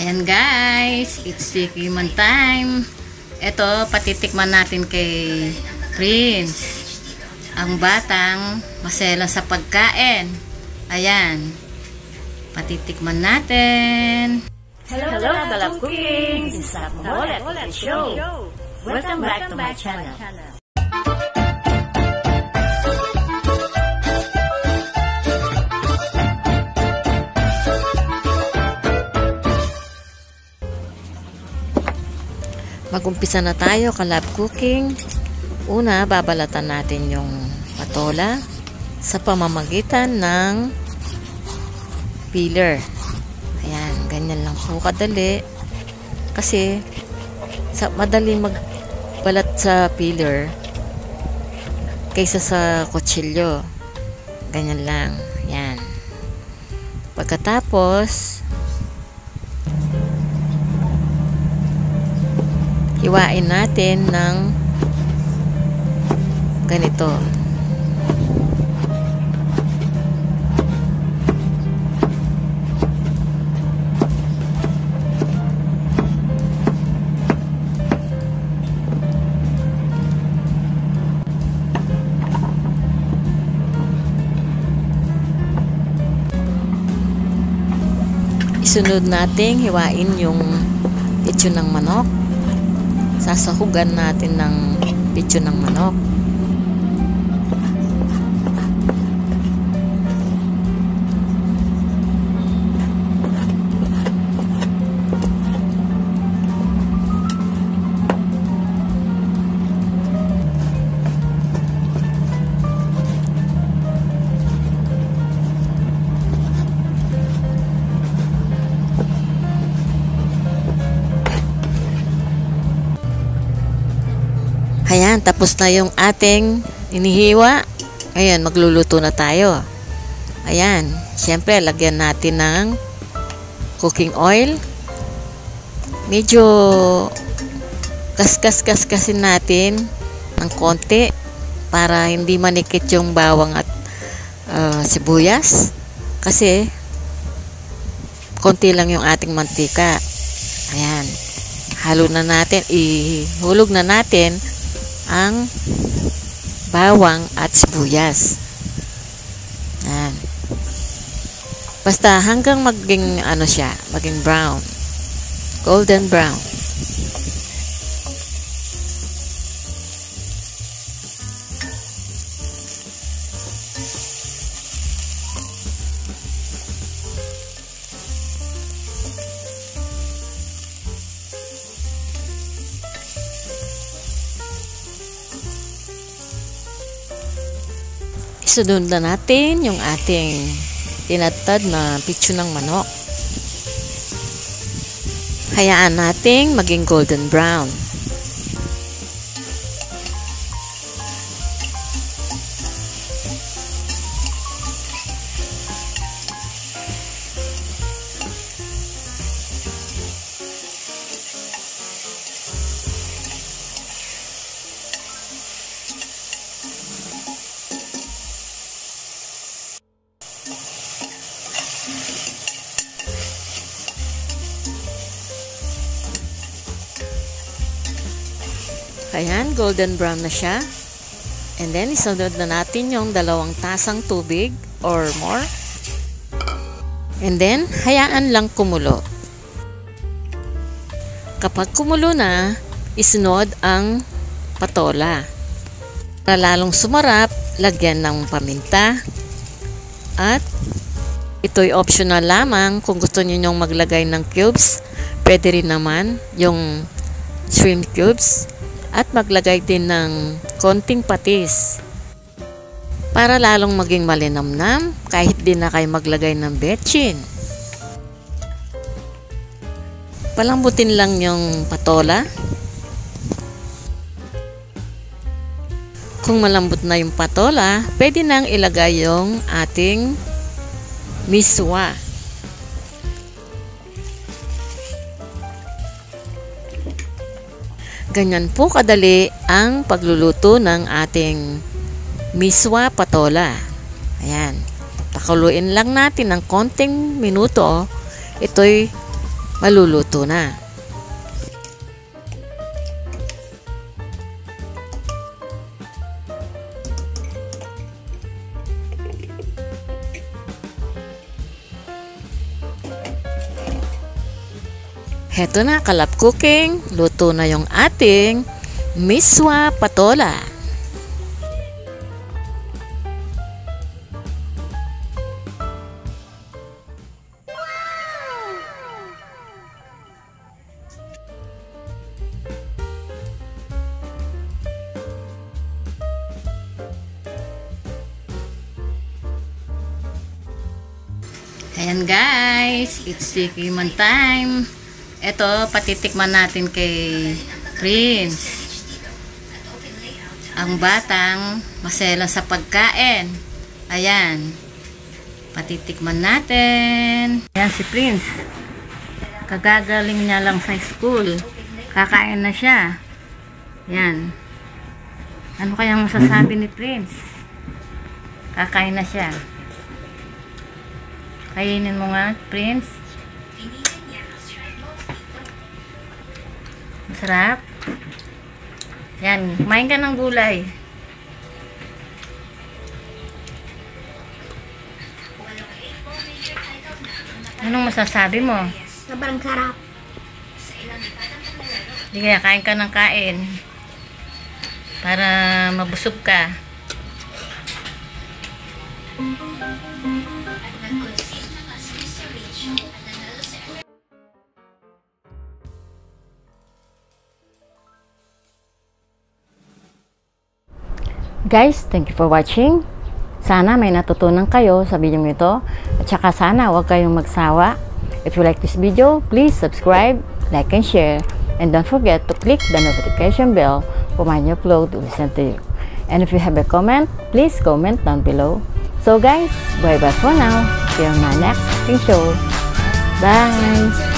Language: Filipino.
Ayan guys, it's tikiman time. Ito, patitikman natin kay Prince. Ang batang masela sa pagkain. Ayan, patitikman natin. Hello, Galap Cooking! This is Molet Show. Welcome back to my channel. Mag-umpisa na tayo, Kalab Cooking. Una, babalatan natin yung patola sa pamamagitan ng peeler. Ayan, ganyan lang po kadali. Kasi, madali magbalat sa peeler kaysa sa kutsilyo. Ganyan lang. Ayan. Pagkatapos, hiwain natin ng ganito. Isunod natin hiwain yung lechon ng manok. Sasahugan natin ng lechon ng manok. Ayan, tapos na yung ating inihiwa. Ayan, magluluto na tayo. Ayan, syempre, lagyan natin ng cooking oil. Medyo kaskas-kaskasin natin ng konti para hindi manikit yung bawang at sibuyas. Kasi, konti lang yung ating mantika. Ayan, halo na natin, ihulog na natin ang bawang at sibuyas. Ayan. Basta hanggang maging maging brown. Golden brown. Isunod na natin yung ating tinatad na lechon ng manok. Hayaan nating maging golden brown. Ayan, golden brown na siya. And then, isunod na natin yung 2 tasang tubig or more. And then, hayaan lang kumulo. Kapag kumulo na, isunod ang patola. Para lalong sumarap, lagyan ng paminta. At ito'y optional lamang. Kung gusto niyo yung maglagay ng cubes, pwede rin naman yung shrimp cubes. At maglagay din ng konting patis para lalong maging malinamnam kahit din na kayo maglagay ng betchin. Palambutin lang yung patola. Kung malambot na yung patola, pwede nang ilagay yung ating miswa. Ganyan po kadali ang pagluluto ng ating miswa patola. Ayan. Pakuluin lang natin ng konting minuto. Ito'y maluluto na. Heto na, Kalab Cooking. Luto na yung ating miswa patola. Ayan guys, it's tikman time. Ito, patitikman natin kay Prince. Ang batang masela sa pagkain. Ayan. Patitikman natin. Ayan si Prince. Kagagaling niya lang sa school. Kakain na siya. Ayan. Ano kayang masasabi ni Prince? Kakain na siya. Kainin mo nga, Prince. Masarap. Yan, kumain ka ng gulay. Anong masasabi mo? Sobrang sarap. Hindi kaya kain ka ng kain. Para mabusog ka. Guys, thank you for watching. Sana may natutunan kayo sa video ito. At saka sana huwag kayong magsawa. If you like this video, please subscribe, like, and share. And don't forget to click the notification bell for my new upload to listen to you. And if you have a comment, please comment down below. So guys, bye-bye for now. See you on my next cooking show. Bye!